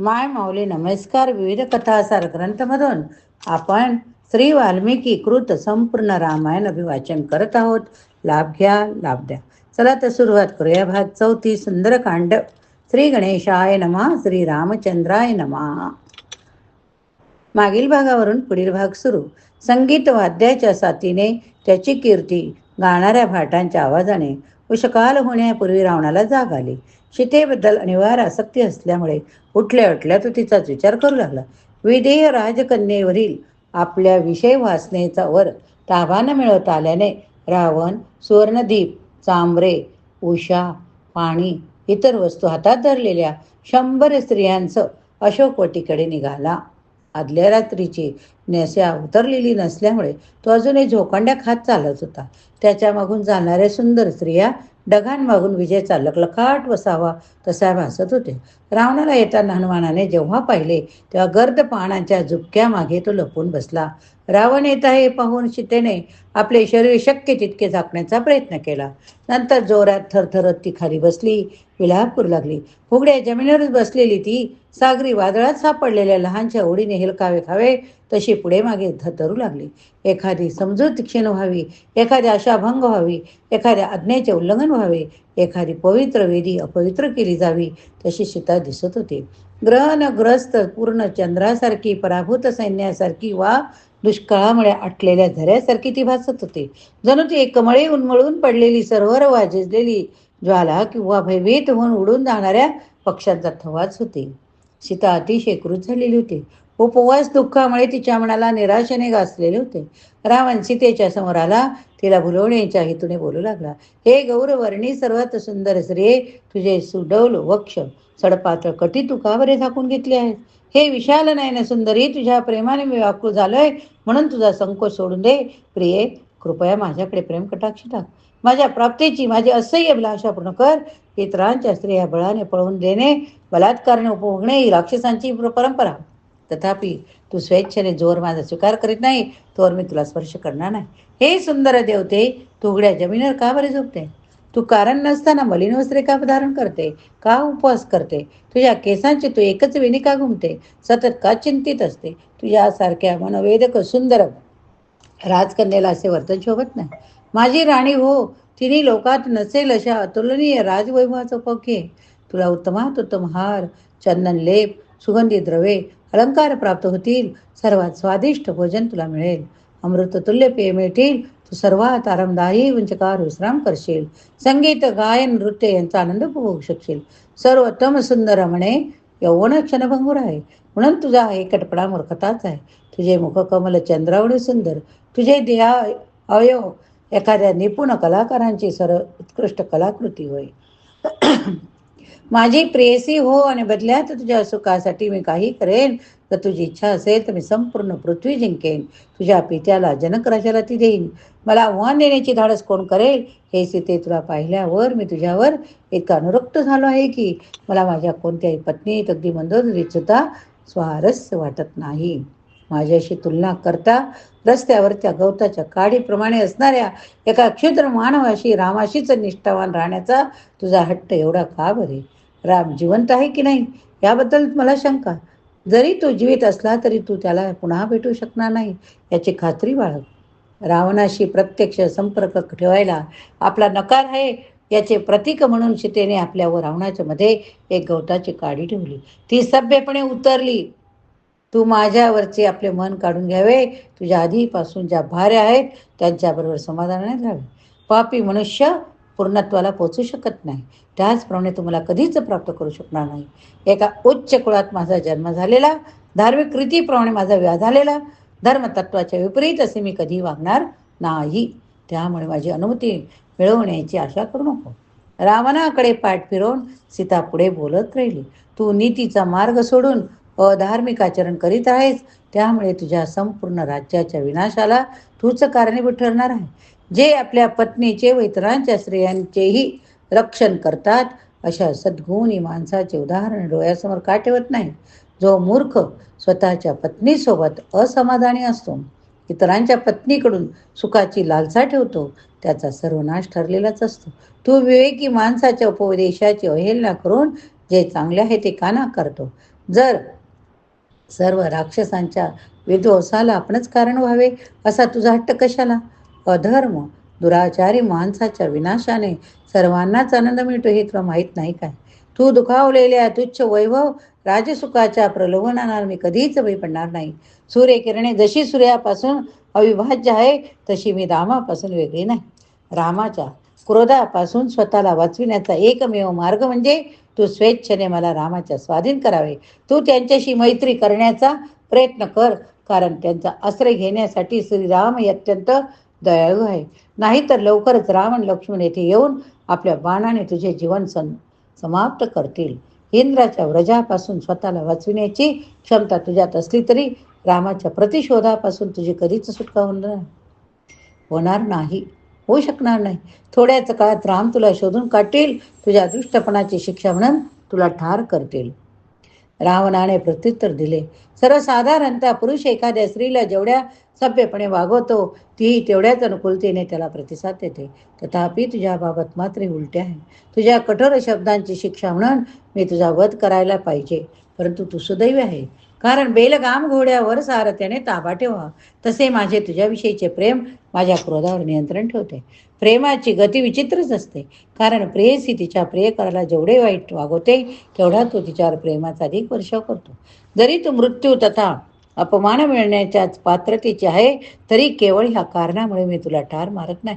माय माऊली नमस्कार. विविध कथासार ग्रंथमधून आपण श्री वाल्मिकी कृत संपूर्ण रामायण अभिवाचन करत आहोत. लाभ घ्या, लाभ द्या. चला तर सुरुवात करूया. भाग 34 सुंदरकांड. श्री गणेशाय नमः. श्री रामचंद्राय नमः. मागील भागावरून पुढील भाग सुरू. संगीत वाद्याच्या साथीने त्याची कीर्ती गाणाऱ्या भाटांच्या आवाजाने उशकाल होण्यापूर्वी रावणाला जाग आली. सीतेबद्दल अनिवार्य आसक्ती असल्यामुळे उठल्या उठल्या तो तिचाच विचार करू लागला. विदेह राजकन्येवरील आपल्या विषय वासनेचा वर ताबा न मिळवता आल्याने रावण सुवर्णदीप, चांबरे, उषा, पाणी, इतर वस्तू हातात धरलेल्या 100 स्त्रियांचं अशोकवटीकडे निघाला. आदल्या रात्रीची नेस्या उतरलेली नसल्यामुळे तो अजूनही झोकांड्या खात चालत होता. त्याच्या मागून जाणाऱ्या सुंदर स्त्रिया डगांमागून विजेचा लखलखाट वसावा तसा भासत होते. रावणाला येताना हनुमानाने जेव्हा पाहिले तेव्हा गर्द पानांच्या झुपक्यामागे तो लपून बसला. रावण येत आहे पाहून सीतेने आपले शरीर शक्य तितके झाकण्याचा प्रयत्न केला. नंतर जोरात थरथरत ती खाली बसली, विलाप करू लागली. फुगड्या जमिनीवरच बसलेली ती सागरी वादळात सापडलेल्या लहानच्या ओढीने हेलकावे खावे तशी पुढे मागे थरथरू लागली. एखादी समजूत क्षीण व्हावी, एखादी आशा भंग व्हावी, एखाद्या आज्ञेचे उल्लंघन व्हावे, एखादी पवित्र वेदी अपवित्र केली जावी तशी सीता दिसत होती. ग्रहणग्रस्त पूर्ण चंद्रासारखी, पराभूत सैन्यासारखी वा दुष्काळामुळे आटलेल्या झऱ्यासारखी ती भासत होती. जणू ती एक कमळे उन्मळून पडलेली सरोवर वाजलेली ज्वाला किंवा भयभीत होऊन उडून जाणाऱ्या पक्ष्यांचा थवाच होती. सीता अतिशय क्रुद्ध झालेली होती. उपवास दुःखामुळे तिच्या मनाला निराशेने गासलेले होते. रावण सीतेच्या समोर आला. तिला भुलवण्याच्या हेतूने बोलू लागला. हे गौरवर्णी सर्वात सुंदर स्त्रिये, तुझे सुडौल वक्ष सडपातळ कटी तू का बरे झाकून घेतले आहे? हे विशाल नयन सुंदरी, तुझ्या प्रेमाने मी व्याकुळ झालोय म्हणून तुझा संकोच सोडून दे. प्रिये, कृपया माझ्याकडे प्रेम कटाक्ष टाक. माझ्या प्राप्तीची माझी असह्य अभिलाषा पूर्ण कर. इतरांच्या स्त्रिया बळाने पळवून देणे, बलात्काराने उपभोगणे ही राक्षसांची परंपरा. तथापि तू स्वेच्छेने जोर माझा स्वीकार करीत नाही तोवर मी तुला स्पर्श करणार नाही. हे सुंदर देवते, तू उघड्या जमिनीवर का बरे झोपते? तू कारण नसताना मलिन वस्त्रे का धारण करते? का उपवास करते? तुझ्या केसांची तू एकच वेणी का घुमते? सतत का चिंतित असते? तुझ्यासारख्या मनोवेदक सुंदर राजकन्येला असे वर्तन शोभत नाही. माझी राणी हो, तिने लोकात नसेल अशा अतुलनीय राजवैभवाचा उपभोग घे. तुला उत्तमात उत्तम हार, चंदन लेप, सुगंधी द्रव्ये, अलंकार प्राप्त होतील. सर्वात स्वादिष्ट भोजन तुला मिळेल. अमृततुल्य पेय मिळतील. तू सर्वात आरामदायी वंचकार विश्राम करशील. संगीत, गायन, नृत्य यांचा आनंद उपभोगू शकशील. सर्वोत्तम सुंदर म्हणे यौवन क्षणभंगूर आहे, म्हणून तुझा एकटपणा मूर्खताच आहे. तुझे मुखकमल चंद्रावणे सुंदर, तुझे देहा अवयव एखाद्या निपुण कलाकारांची उत्कृष्ट कलाकृती होय. माझी प्रेयसी हो, आणि बदल्यात तुझ्या सुखासाठी मी काही करेन. जर तुझी इच्छा असेल तर मी संपूर्ण पृथ्वी जिंकेन. तुझ्या पित्याला जनक राजाला ती देईन. मला आव्हान देण्याची धाडस कोण करेल? हे सीते, तुला पाहिल्यावर मी तुझ्यावर इतका अनुरक्त झालो आहे की मला माझ्या कोणत्याही पत्नीत अगदी मंदोदरीत सुद्धा स्वारस्य वाटत नाही. माझ्याशी तुलना करता रस्त्यावरच्या गवताच्या काडीप्रमाणे असणाऱ्या एका क्षुद्र मानवाशी रामाशीच निष्ठावान राहण्याचा तुझा हट्ट एवढा का बरे? राम जिवंत आहे की नाही याबद्दल मला शंका. जरी तो जीवित असला तरी तू त्याला पुन्हा भेटू शकणार नाही याची खात्री बाळग. रावणाशी प्रत्यक्ष संपर्क ठेवायला आपला नकार आहे याचे प्रतीक म्हणून सीतेने आपल्यावर रावणाच्या मध्ये एक गवताची काडी ठेवली. ती सभ्यपणे उतरली. तू माझ्यावरचे आपले मन काढून घ्यावे. तुझ्या आधीपासून ज्या भार्या आहेत त्यांच्याबरोबर समाधानाने राहावे. पापी मनुष्य पूर्णत्वाला पोचू शकत नाही, त्याचप्रमाणे तुम्हाला कधीच प्राप्त करू शकणार नाही. एका उच्च कुळात माझा जन्म झालेला, धार्मिक रीतीप्रमाणे माझा विवाह झालेला, धर्मतत्वाच्या विपरीत असे मी कधी वागणार नाही. त्यामुळे माझी अनुमती मिळवण्याची आशा करू नको. रावणाकडे पाठ फिरवून सीता पुढे बोलत राहिली. तू नीतीचा मार्ग सोडून अधार्मिक आचरण करीत आहेस, त्यामुळे तुझ्या संपूर्ण राज्याच्या विनाशाला तूच कारणीभूत ठरणार आहे. जे आपल्या पत्नीचे व इतरांच्या स्त्रियांचेही रक्षण करतात अशा सद्गुणी माणसाचे उदाहरण डोळ्यासमोर का ठेवत नाही? जो मूर्ख स्वतःच्या पत्नीसोबत असमाधानी असतो, इतरांच्या पत्नीकडून सुखाची लालसा ठेवतो, त्याचा सर्वनाश ठरलेलाच असतो. तू विवेकी माणसाच्या उपदेशाची अवहेलना करून जे चांगले आहे ते का नाकारतो? जर सर्व राक्षसांच्या विध्वंसाला आपणच कारण व्हावे असा तुझा हट्ट कशाला? अधर्म दुराचारी माणसाच्या विनाशाने सर्वांनाच आनंद मिळतो हे तुला माहीत नाही काय? तू दुखावलेल्या तुच्छ वैभव राजसुखाच्या प्रलोभनाला मी कधीच बळी पडणार नाही. सूर्यकिरणे जशी सूर्यापासून अविभाज्य आहे तशी मी रामापासून वेगळी नाही. रामाच्या क्रोधापासून स्वतःला वाचविण्याचा एकमेव मार्ग म्हणजे तू स्वेच्छेने मला रामाच्या स्वाधीन करावे. तू त्यांच्याशी मैत्री करण्याचा प्रयत्न कर, कारण त्यांचा आश्रय घेण्यासाठी श्रीराम अत्यंत दयाळू आहे. नाहीतर लवकरच रावण लक्ष्मण येथे येऊन आपल्या बाणाने तुझे जीवन समाप्त करतील. इंद्राच्या व्रजापासून स्वतःला वाचविण्याची क्षमता तुझ्यात असली तरी रामाच्या प्रतिशोधापासून तुझी कधीच सुटका होणार नाही, होऊ शकणार नाही. थोड्याच काळात राम तुला शोधून काढतील, तुझ्या दुष्टपणाची शिक्षा म्हणून तुला ठार करतील. रावणाने प्रत्युत्तर दिले, सर्वसाधारणतः पुरुष एखाद्या स्त्रीला जेवढ्या सभ्यपणे वागवतो तीही तेवढ्याच अनुकूलतेने त्याला प्रतिसाद देते. तथापि तुझ्याबाबत मात्र उलटे आहे. तुझ्या कठोर शब्दांची शिक्षा म्हणून मी तुझा वध करायला पाहिजे, परंतु तू सुदैवी आहे, कारण बेलगाम घोड्यावर सारथ्याने ताबा ठेवा. तसे माझे तुझ्याविषयीचे प्रेम माझ्या क्रोधावर नियंत्रण ठेवते. प्रेमाची गती विचित्रच असते, कारण प्रेयसी तिच्या प्रियकराला जेवढे वाईट वागवते तेवढा तो तिच्यावर प्रेमाचा अधिक वर्षाव करतो. जरी तू मृत्यू तथा अपमान मिळण्याच्याच पात्रतेची आहे, तरी केवळ ह्या कारणामुळे मी तुला ठार मारत नाही.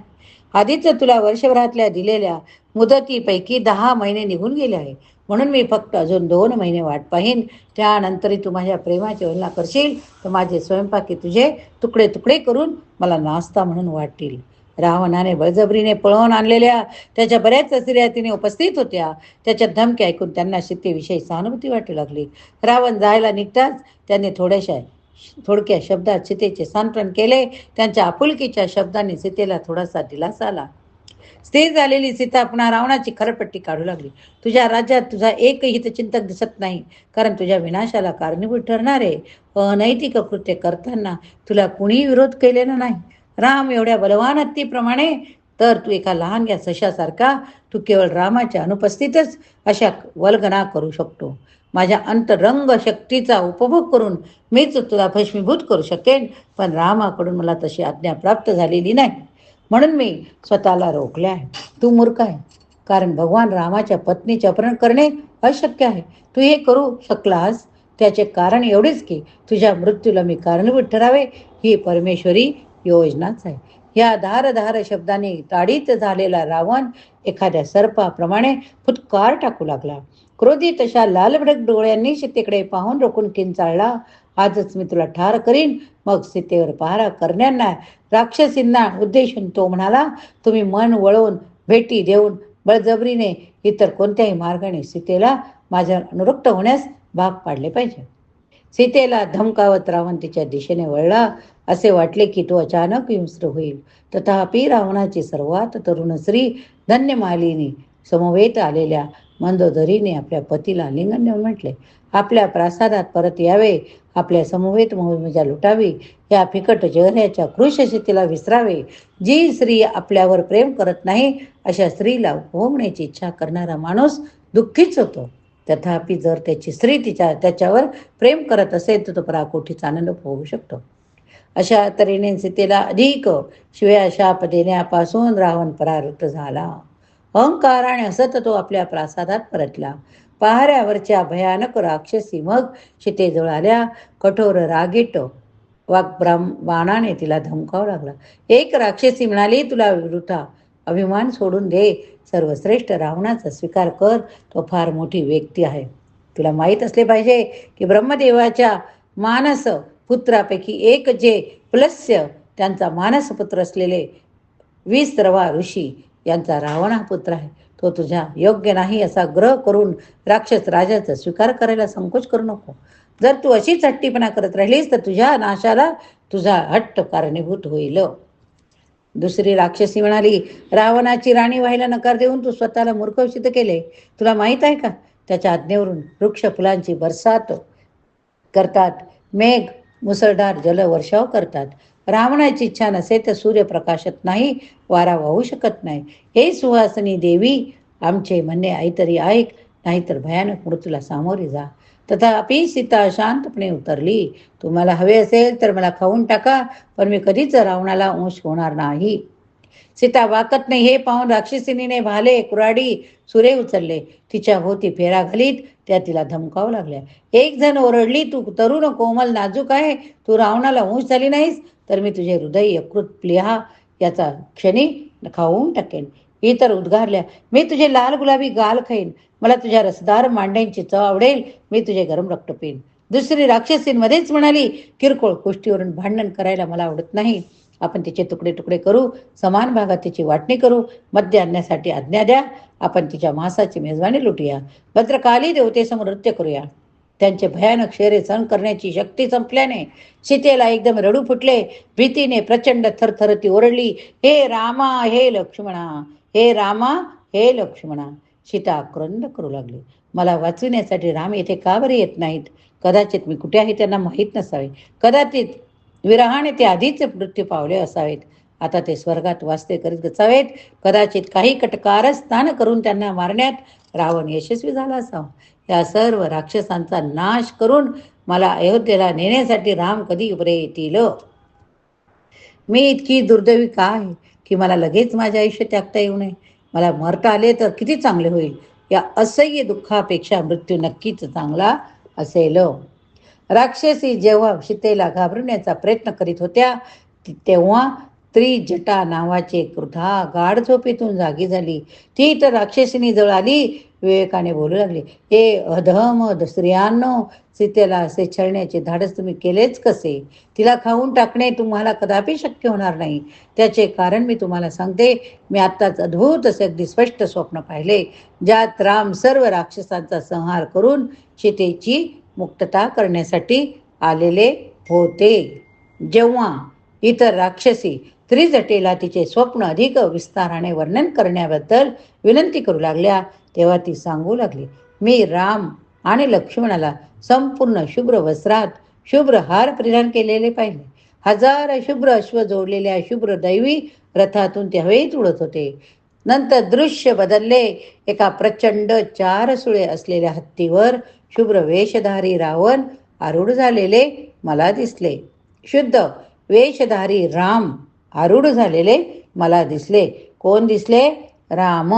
आधीच तुला वर्षभरातल्या दिलेल्या मुदतीपैकी 10 महिने निघून गेले आहे, म्हणून मी फक्त अजून 2 महिने वाट पाहीन. त्यानंतरही तू माझ्या प्रेमाची वलना करशील तर माझे स्वयंपाकी तुझे तुकडे तुकडे करून मला नाश्ता म्हणून वाटतील. रावणाने बळजबरीने पळवून आणलेल्या त्याच्या बऱ्याच स्त्रिया तिने उपस्थित होत्या. त्याच्या धमकी ऐकून त्यांना सीतेविषयी सहानुभूती वाटू लागली. रावण जायला निघताच त्यांनी थोडक्या शब्दात सीतेचे सांत्वन केले. त्यांच्या आपुलकीच्या शब्दांनी सीतेला थोडासा दिलासा आला. स्थिर झालेली सीता पुन्हा रावणाची खरपट्टी काढू लागली. तुझ्या राज्यात तुझा एकही हितचिंतक दिसत नाही, कारण तुझ्या विनाशाला कारणीभूत ठरणारे अनैतिक कृत्य करताना तुला कुणीही विरोध केलेला नाही. राम एवढ्या बलवान हत्तीप्रमाणे तर तू एका लहानग्या सशासारखा तू केवळ रामाच्या अनुपस्थितच अशा वल्गना करू शकतो. माझ्या अंतरंग शक्तीचा उपभोग करून मीच तुला भस्मीभूत करू शकेन, पण रामाकडून मला तशी आज्ञा प्राप्त झालेली नाही, म्हणून मी स्वतःला रोखले आहे. तू मूर्ख आहे, कारण भगवान रामाच्या पत्नीचे अपहरण करणे अशक्य आहे. तू हे करू शकलास त्याचे कारण एवढेच की तुझ्या मृत्यूला मी कारणीभूत ठरावे ही परमेश्वरी योजनाच आहे. या धारधार शब्दाने ताडीत झालेला रावण एखाद्या सर्पाप्रमाणे फुटकार टाकू लागला. क्रोधित अशा लालभडक डोळ्यांनी सीतेकडे पाहून रोखून किंचाळला, आजच मी तुला ठार करीन. मग सीतेवर पहारा करण्याना राक्षसींना उद्देशून तो म्हणाला, तुम्ही मन वळवून भेटी देऊन बळजबरीने इतर कोणत्याही मार्गाने सीतेला माझ्या अनुरक्त होण्यास भाग पाडले पाहिजे. सीतेला धमकावत रावण तिच्या दिशेने वळला. असे वाटले की तो अचानक हिंस्र होईल. तथापि रावणाची सर्वात तरुण स्त्री धन्यमालिनी समवेत आलेल्या मंदोदरीने आपल्या पतीला आलिंगन देऊन म्हटले, आपल्या प्रासादात परत यावे, आपल्या समवेत मजा लुटावी, या फिकट चेहऱ्याच्या क्रूशशीतीला विसरावे. जी स्त्री आपल्यावर प्रेम करत नाही अशा स्त्रीला उपभोगण्याची इच्छा करणारा माणूस दुःखीच होतो. तथापि जर त्याची स्त्री त्याच्यावर प्रेम करत असेल तर तो पराकोटीचा आनंद भोगू शकतो. अशा तऱ्हेने सीतेला अधिक शिव्या शाप देण्यापासून रावण परावृत्त झाला. अहंकाराने हसत तो आपल्या प्रासादात परतला. पहाऱ्यावरच्या भयानक राक्षसी मग सीतेजवळ आल्या. कठोर रागीट बाणाने तिला धमकावू लागला. एक राक्षसी म्हणाली, तुला वृथा अभिमान सोडून दे, सर्वश्रेष्ठ रावणाचा स्वीकार कर, तो फार मोठी व्यक्ती आहे. तुला माहीत असले पाहिजे की ब्रह्मदेवाच्या मानस पुत्रापैकी एक जे प्लस्य त्यांचा मानसपुत्र असलेले विस्तरवा ऋषी यांचा रावण हा पुत्र आहे. तो तुझ्या योग्य नाही असा ग्रह करून राक्षस राजाचा स्वीकार करायला संकोच करू नको. जर तू अशीच हट्टीपणा करत राहिलीस तर तुझ्या नाशाला तुझा हट्ट कारणीभूत होईल. दुसरी राक्षसी म्हणाली, रावणाची राणी व्हायला नकार देऊन तू स्वतःला मूर्ख सिद्ध केले. तुला माहीत आहे का, त्याच्या आज्ञेवरून वृक्ष फुलांची बरसात करतात, मेघ मुसळधार जलवर्षाव करतात. रावणाची इच्छा नसेल तर सूर्यप्रकाशात नाही वारा वाहू शकत नाही. हे सुहासिनी देवी, आमचे म्हणणे ऐतरी ऐक, नाहीतर भयानक मृत्यूला सामोरे जा. तथापि सीता शांतपणे उतरली. तुम्हाला हवे असेल तर मला खाऊन टाका, पण मी कधीच रावणाला अंश होणार नाही. सीता वाकत नाही हे पाहून राक्षसिनीने भाले, कुऱ्हाडी, सुरे उचलले. तिच्या भोवती फेरा घालीत त्या तिला धमकावू लागल्या. एक जण ओरडली, तू तरुण कोमल नाजूक आहे, तू रावणाला अंश झाली नाहीस तर मी तुझे हृदय यकृत प्लीहा याचा क्षणी खाऊन टाकेन. इतर उद्गारल्या, मी तुझे लाल गुलाबी गाल खाईन, मला तुझ्या रसदार मांड्यांची चव आवडेल, मी तुझे गरम रक्त पिईन. दुसरी राक्षसींमध्येच म्हणाली, किरकोळ गोष्टीवरून भांडण करायला मला आवडत नाही. आपण तिचे तुकडे तुकडे करू, समान भागात तिची वाटणी करू, मद्य आणण्यासाठी आज्ञा द्या, आपण तिच्या मांसाची मेजवानी लुटूया, भद्रकाली देवतेसमोर नृत्य करूया. त्यांचे भयानक शेरे सहन करण्याची शक्ती संपल्याने सीतेला एकदम रडू फुटले. भीतीने प्रचंड थरथर ती ओरडली, हे रामा हे लक्ष्मणा, हे रामा हे लक्ष्मणा. सीता आक्रंद करू लागली, मला वाचविण्यासाठी राम येथे का बरे येत नाहीत? कदाचित मी कुठे आहे त्यांना माहीत नसावे, कदाचित विरहाने ते आधीच मृत्यू पावले असावेत, आता ते स्वर्गात वास्ते करीत असावेत, कदाचित काही कटकारस्थान करून त्यांना मारण्यात रावण यशस्वी झाला असावा. या सर्व राक्षसांचा नाश करून मला अयोध्येला नेण्यासाठी राम कधी बरे येतील? मी इतकी दुर्दैवी का आहे की मला लगेच माझे आयुष्य त्यागता येऊ नये? मला मरता आले तर किती चांगले होईल. या असह्य दुःखापेक्षा मृत्यू नक्कीच चांगला असेल. राक्षसी जेव्हा सीतेला घाबरण्याचा प्रयत्न करीत होत्या तेव्हा त्रिजटा नावाची एक वृद्धा गाढ झोपेतून जागी झाली. ती तर राक्षसिनी जवळ आली. विवेकाने बोलू लागले, हे अधम स्त्रियांनो, सीतेला असे छळण्याचे धाडस तुम्ही केलेच कसे? तिला खाऊन टाकणे तुम्हाला कदापि शक्य होणार नाही. त्याचे कारण मी तुम्हाला सांगते. मी आत्ताच अद्भुत असे अगदी स्पष्ट स्वप्न पाहिले, ज्यात राम सर्व राक्षसांचा संहार करून सीतेची मुक्तता करण्यासाठी आलेले होते. जेव्हा इतर राक्षसी त्रिजटेला तिचे स्वप्न अधिक विस्ताराने वर्णन करण्याबद्दल विनंती करू लागल्या, तेव्हा ती सांगू लागली, मी राम आणि लक्ष्मणाला संपूर्ण शुभ्र वस्त्रात शुभ्र हार परिधान केलेले पाहिले. हजार शुभ्र अश्व जोडलेल्या शुभ्र दैवी रथातून ते हवेत उडत होते. नंतर दृश्य बदलले. एका प्रचंड 4 सुळे असलेल्या हत्तीवर शुभ्र वेशधारी रावण आरूढ झालेले मला दिसले. शुद्ध वेशधारी राम आरूढ झालेले मला दिसले. कोण दिसले? राम.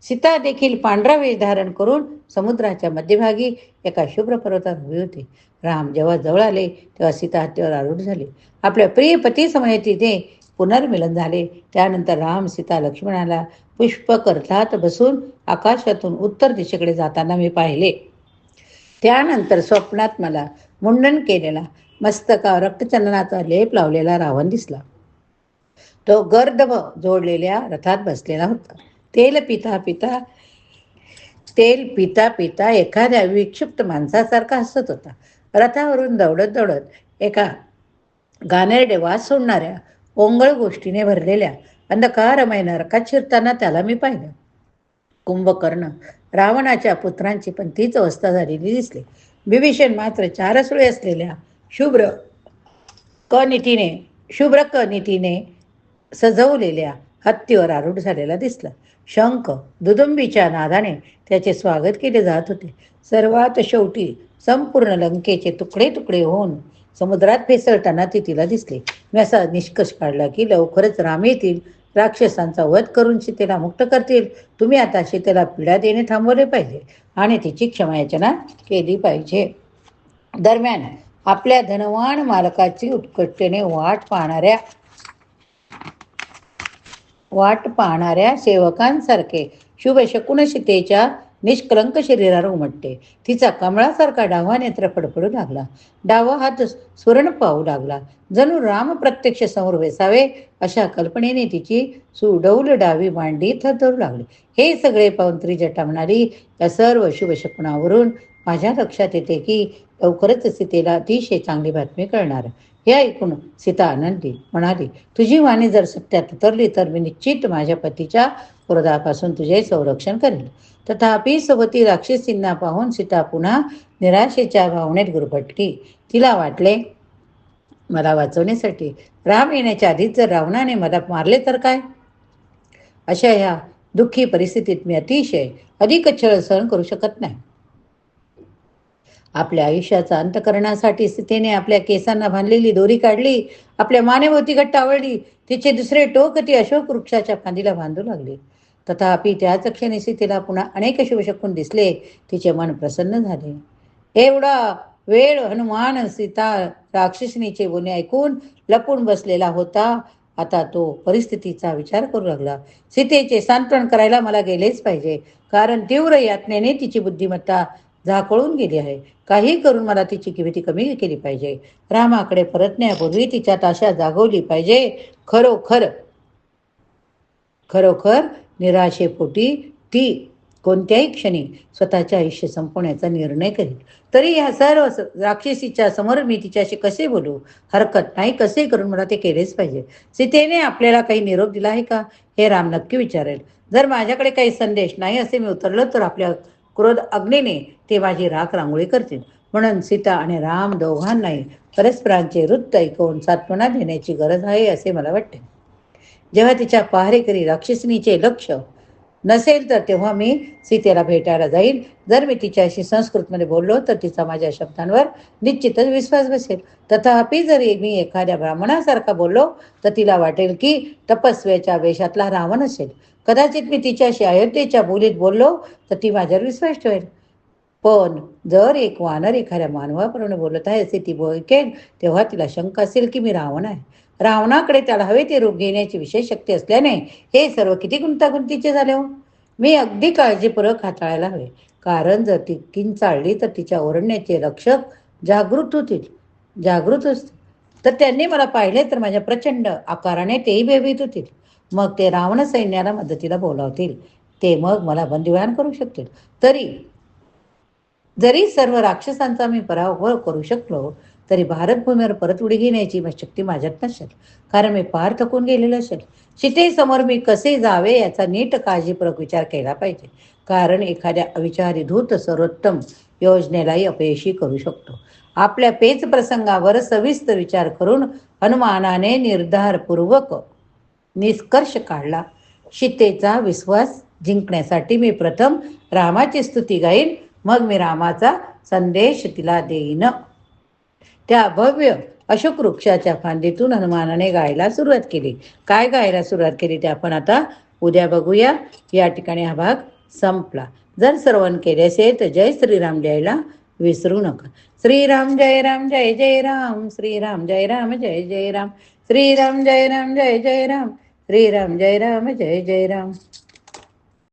सीता देखील पांढरा वेश धारण करून समुद्राच्या मध्यभागी एका शुभ्र पर्वतावर उभी होती. राम जेव्हा जवळ आले तेव्हा सीता हत्तीवर आरूढ झाली. आपल्या प्रिय पती समये तिथे पुनर्मिलन झाले. त्यानंतर राम सीता लक्ष्मणाला पुष्पक रथात बसून आकाशातून उत्तर दिशेकडे जाताना मी पाहिले. त्यानंतर स्वप्नात मला मुंडन केलेला, मस्तकावर रक्तचंदनाचा लेप लावलेला रावण दिसला. तो गर्दभ जोडलेल्या रथात बसलेला होता. तेल पिता पिता एखाद्या विक्षिप्त माणसासारखा हसत होता. रथावरून दौडत दौडत एका घाणेरडे वास सोडणाऱ्या ओंगळ गोष्टीने भरलेल्या अंधकारमय नरकात शिरताना त्याला मी पाहिलं. कुंभकर्ण रावणाच्या पुत्रांची पण तीच अवस्था झालेली दिसली. विभीषण मात्र 4 सुळे असलेल्या शुभ्र कनितीने सजवलेल्या हत्तीवर आरूढ झालेला दिसला. शंख दुदुंबीच्या नादाने त्याचे स्वागत केले जात होते. सर्वात शेवटी संपूर्ण लंकेचे तुकडे तुकडे होऊन समुद्रात फेसळताना ती तिला दिसले. मी असा निष्कर्ष काढला की लवकरच राम येतील, राक्षसांचा वध करून सीतेला मुक्त करतील. तुम्ही आता सीतेला पीडा देणे थांबवले पाहिजे आणि तिची क्षमायाचना केली पाहिजे. दरम्यान आपल्या धनवान मालकाची उत्कटेने वाट पाहणाऱ्या सेवकांसारखे शुभ शकुन सीतेच्या निष्कलंक शरीरावर उमटते. तिचा कमळासारखा डावा नेत्र फडफडू लागला. डावा हात सुरण पाहू लागला. जणू राम प्रत्यक्ष समोर वेसावे अशा कल्पनेने तिची सुडौल डावी मांडी थरथरू लागली. हे सगळे पाहून त्रिजटा म्हणाली, या सर्व शुभ शकुनावरून माझ्या लक्षात येते की लवकरच सीतेला अतिशय चांगली बातमी कळणार. हे ऐकून सीता आनंदी म्हणाली, तुझी वाणी जर सत्यात उतरली तर मी निश्चित माझ्या पतीच्या क्रोधापासून तुझे संरक्षण करेल. तथापि सोबती राक्षसींना पाहून सीता पुन्हा निराशेच्या भावनेत गुरफटली. तिला वाटले, मला वाचवण्यासाठी राम येण्याच्या आधीच जर रावणाने मला मारले तर काय? अशा ह्या दुःखी परिस्थितीत मी अतिशय अधिक छळ सहन करू शकत नाही. आपल्या आयुष्याचा अंत करण्यासाठी सीतेने आपल्या केसांना बांधलेली दोरी काढली, आपल्या मानेभोवती घट्ट आवळली. तिचे दुसरे टोक ती अशोक वृक्षाच्या फांदीला बांधू लागली. तथापि त्याच क्षणी सीतेला पुन्हा अनेक शुभशकुन दिसले. तिचे मन प्रसन्न झाले. एवढा वेळ हनुमान सीता राक्षसिणीचे बोलणे ऐकून लपून बसलेला होता. आता तो परिस्थितीचा विचार करू लागला. सीतेचे सांत्वन करायला मला गेलेच पाहिजे, कारण तीव्र यातनेने तिची बुद्धिमत्ता झाकळून गेली आहे. काही करून मला तिची भीती कमी केली पाहिजे. रामाकडे परतण्यापूर्वी तिच्यात आशा जागवली पाहिजे. खरोखर खरोखर निराशेपोटी ती कोणत्याही क्षणी स्वतःचे आयुष्य संपवण्याचा निर्णय करील. तरी ह्या सर्व राक्षसीच्या समोर मी तिच्याशी कसे बोलू? हरकत नाही, कसे करून मला ते केलेच पाहिजे. सीतेने आपल्याला काही निरोप दिला आहे का, हे राम नक्की विचारेल. जर माझ्याकडे काही संदेश नाही असे मी उतरलो तर आपल्या क्रोध अग्नीने ते माझी राख रांगोळी करतील. म्हणून सीता आणि राम दोघांनाही परस्परांचे वृत्त ऐकवून सांत्वना देण्याची गरज आहे असे मला वाटते. जेव्हा तिच्या पहारेकरी राक्षसिणीचे लक्ष नसेल तर तेव्हा मी सीतेला भेटायला जाईल. जर मी तिच्याशी संस्कृतमध्ये बोललो तर तिचा माझ्या शब्दांवर निश्चितच विश्वास बसेल. तथापि जर मी एखाद्या ब्राह्मणासारखा बोललो तर तिला वाटेल की तपस्व्याच्या वेशातला रावण असेल. कदाचित मी तिच्याशी अयोध्येच्या बोलीत बोललो तर ती माझ्यावर विश्वास ठेवेल. पण जर एक वानर एखाद्या मानवाप्रमाणे बोलत आहे असे ती ऐकेल, तेव्हा तिला शंका असेल की मी रावण आहे. रावणाकडे त्याला हवे ते रूप घेण्याची विशेष शक्ती असल्याने हे सर्व किती गुंतागुंतीचे झाले हो. मी अगदी काळजीपूर्वक हाताळायला हवे, कारण जर ती किंचाळली तर तिच्या ओरडण्याचे रक्षक जागृत असतील. तर त्यांनी मला पाहिले तर माझ्या प्रचंड आकाराने तेही भयभीत होतील. मग ते रावण सैन्याला मदतीला बोलावतील. ते मग मला बंदिवान करू शकतील. जरी सर्व राक्षसांचा मी पराभव करू शकलो तरी भारतभूमीवर परत उडी घेण्याची शक्ती माझ्यात नसेल, कारण मी पार थकून गेलेलो असेल. सीतेसमोर मी कसे जावे याचा नीट काळजीपूर्वक विचार केला पाहिजे, कारण एखाद्या अविचारी धूत सर्वोत्तम योजनेलाही अपयशी करू शकतो. आपल्या पेच प्रसंगावर सविस्तर विचार करून हनुमानाने निर्धारपूर्वक निष्कर्ष काढला. सीतेचा विश्वास जिंकण्यासाठी मी प्रथम रामाची स्तुती गाईन, मग मी रामाचा संदेश तिला देईन. त्या भव्य अशोक वृक्षाच्या फांदीतून हनुमानाने गायला सुरुवात केली. काय गायला सुरुवात केली ते आपण आता उद्या बघूया. या ठिकाणी हा भाग संपला. जर श्रवण केले असेल तर जय श्रीराम लिहायला विसरू नका. श्रीराम जय राम जय जय राम, श्रीराम जय राम जय जय राम, श्रीराम जय राम जय जय राम, श्रीराम जय राम जय जय राम.